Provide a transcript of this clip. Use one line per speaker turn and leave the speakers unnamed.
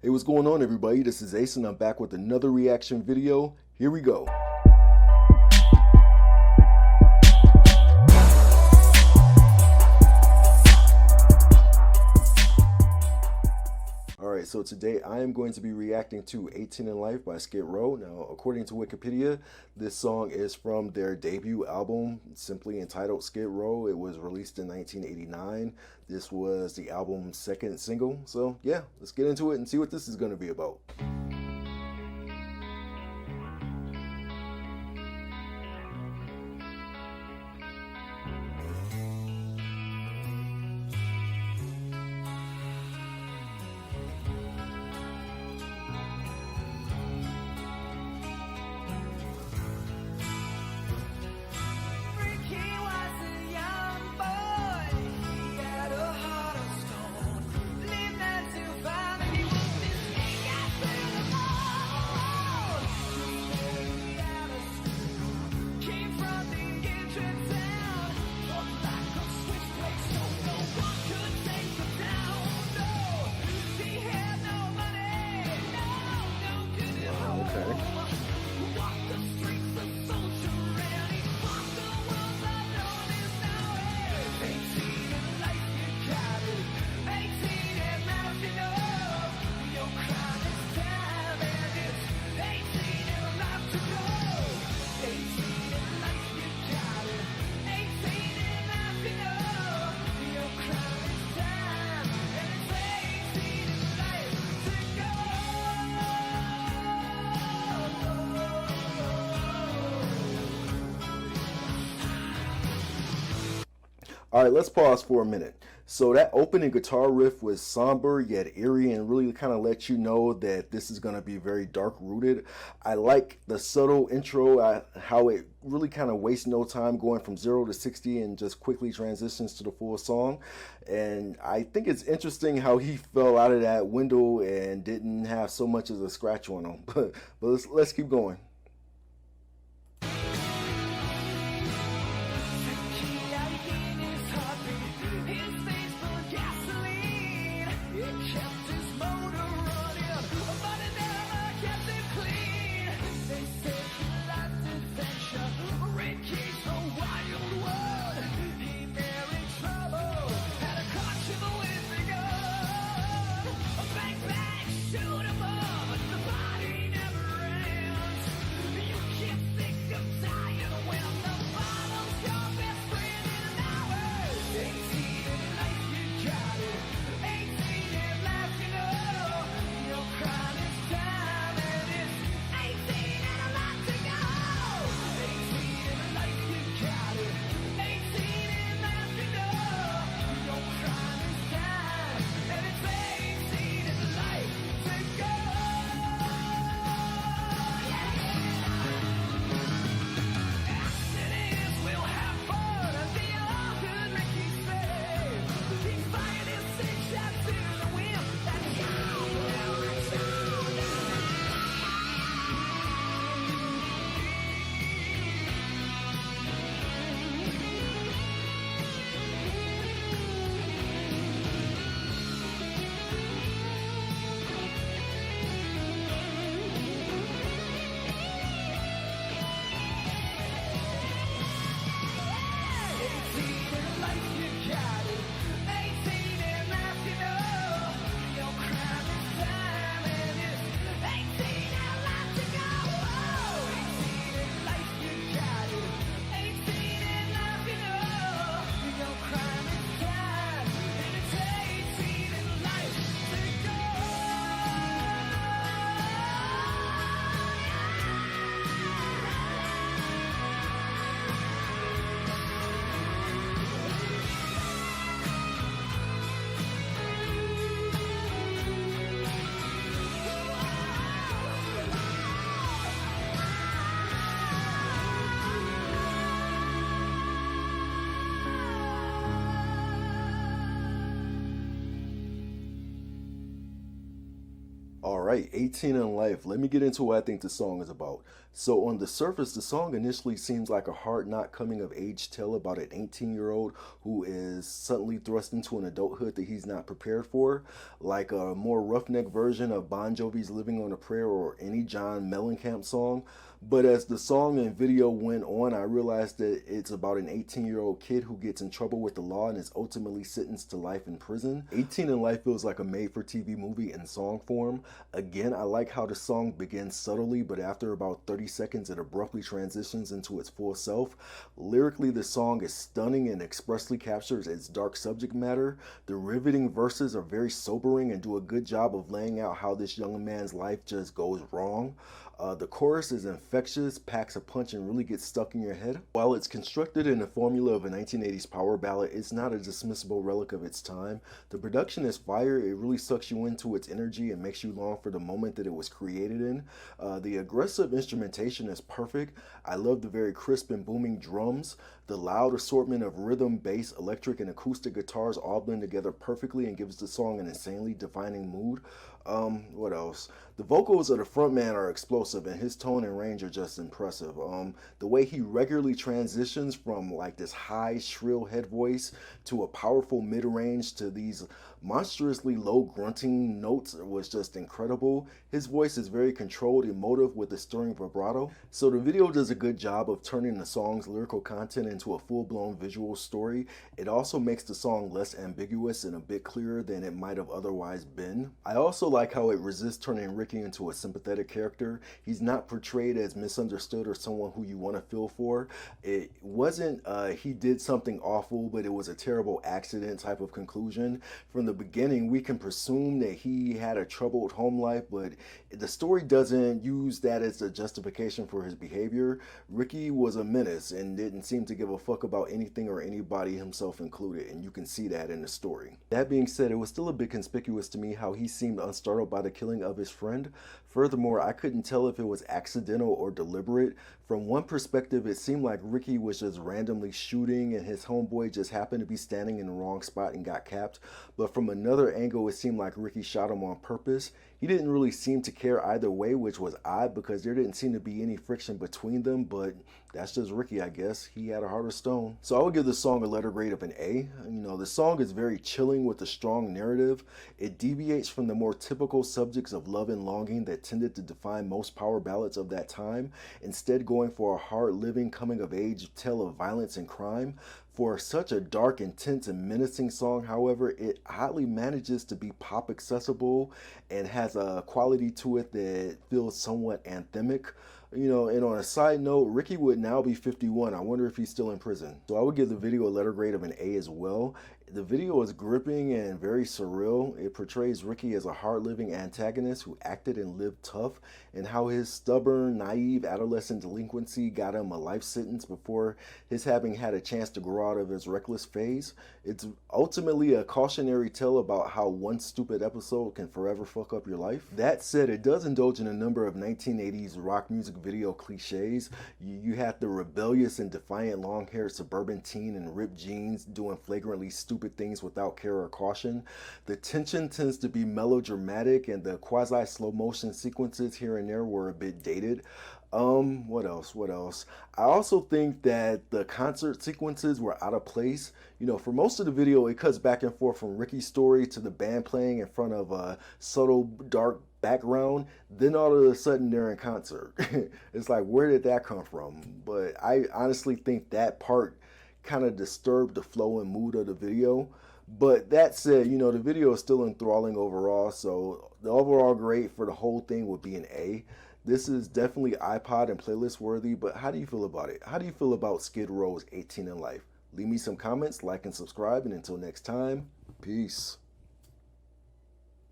Hey, what's going on, everybody? This is Ace and I'm back with another reaction video. Here we go. Alright, so today I am going to be reacting to 18 in Life by Skid Row. Now, according to Wikipedia, this song is from their debut album, simply entitled Skid Row. It was released in 1989. This was the album's second single. So yeah, let's get into it and see what this is going to be about. All right, let's pause for a minute. So that opening guitar riff was somber yet eerie and really kind of let you know that this is going to be very dark rooted. I like the subtle intro, how it really kind of wastes no time going from 0 to 60 and just quickly transitions to the full song. And I think it's interesting how he fell out of that window and didn't have so much as a scratch on him. But let's keep going. All right, 18 in Life. Let me get into what I think the song is about. So, on the surface, the song initially seems like a hard knock coming of age tale about an 18-year-old who is suddenly thrust into an adulthood that he's not prepared for, like a more roughneck version of Bon Jovi's Living on a Prayer or any John Mellencamp song. But as the song and video went on, I realized that it's about an 18-year-old kid who gets in trouble with the law and is ultimately sentenced to life in prison. 18 in Life feels like a made-for-TV movie in song form. Again, I like how the song begins subtly, but after about 30 seconds, it abruptly transitions into its full self. Lyrically, the song is stunning and expressly captures its dark subject matter. The riveting verses are very sobering and do a good job of laying out how this young man's life just goes wrong. The chorus is infectious, packs a punch, and really gets stuck in your head. While it's constructed in the formula of a 1980s power ballad, it's not a dismissible relic of its time. The production is fire. It really sucks you into its energy and makes you long for the moment that it was created in. The aggressive instrumentation is perfect. I love the very crisp and booming drums. The loud assortment of rhythm, bass, electric, and acoustic guitars all blend together perfectly and gives the song an insanely defining mood. What else? The vocals of the frontman are explosive and his tone and range are just impressive. The way he regularly transitions from like this high, shrill head voice to a powerful mid-range to these monstrously low grunting notes was just incredible. His voice is very controlled, emotive with a stirring vibrato. So the video does a good job of turning the song's lyrical content into a full-blown visual story. It also makes the song less ambiguous and a bit clearer than it might have otherwise been. I also like how it resists turning Ricky into a sympathetic character. He's not portrayed as misunderstood or someone who you want to feel for. It wasn't he did something awful, but it was a terrible accident type of conclusion. From the beginning, we can presume that he had a troubled home life, but the story doesn't use that as a justification for his behavior. Ricky was a menace and didn't seem to give a fuck about anything or anybody, himself included, and you can see that in the story. That being said, it was still a bit conspicuous to me how he seemed unstartled by the killing of his friend. Furthermore, I couldn't tell if it was accidental or deliberate. From one perspective, it seemed like Ricky was just randomly shooting and his homeboy just happened to be standing in the wrong spot and got capped. But from another angle, it seemed like Ricky shot him on purpose. He didn't really seem to care either way, which was odd because there didn't seem to be any friction between them, but that's just Ricky, I guess. He had a heart of stone. So I would give the song a letter grade of an A. The song is very chilling with a strong narrative. It deviates from the more typical subjects of love and longing that tended to define most power ballads of that time, instead going for a hard-living coming-of-age tale of violence and crime. For such a dark, intense, and menacing song, however, it oddly manages to be pop accessible and has a quality to it that feels somewhat anthemic. And on a side note, Ricky would now be 51. I wonder if he's still in prison. So I would give the video a letter grade of an A as well. The video is gripping and very surreal. It portrays Ricky as a hard-living antagonist who acted and lived tough, and how his stubborn, naive adolescent delinquency got him a life sentence before his having had a chance to grow out of his reckless phase. It's ultimately a cautionary tale about how one stupid episode can forever fuck up your life. That said, it does indulge in a number of 1980s rock music video cliches. You have the rebellious and defiant long-haired suburban teen in ripped jeans doing flagrantly stupid things without care or caution. The tension tends to be melodramatic, and the quasi slow motion sequences here and there were a bit dated. What else? I also think that the concert sequences were out of place. For most of the video, it cuts back and forth from Ricky's story to the band playing in front of a subtle, dark background. Then all of a sudden, they're in concert. It's like, where did that come from? But I honestly think that part kind of disturbed the flow and mood of the video. But that said, the video is still enthralling overall, so the overall grade for the whole thing would be an A. This is definitely iPod and playlist worthy, but how do you feel about it? How do you feel about Skid Row's 18 in Life? Leave me some comments, like and subscribe, and until next time, peace.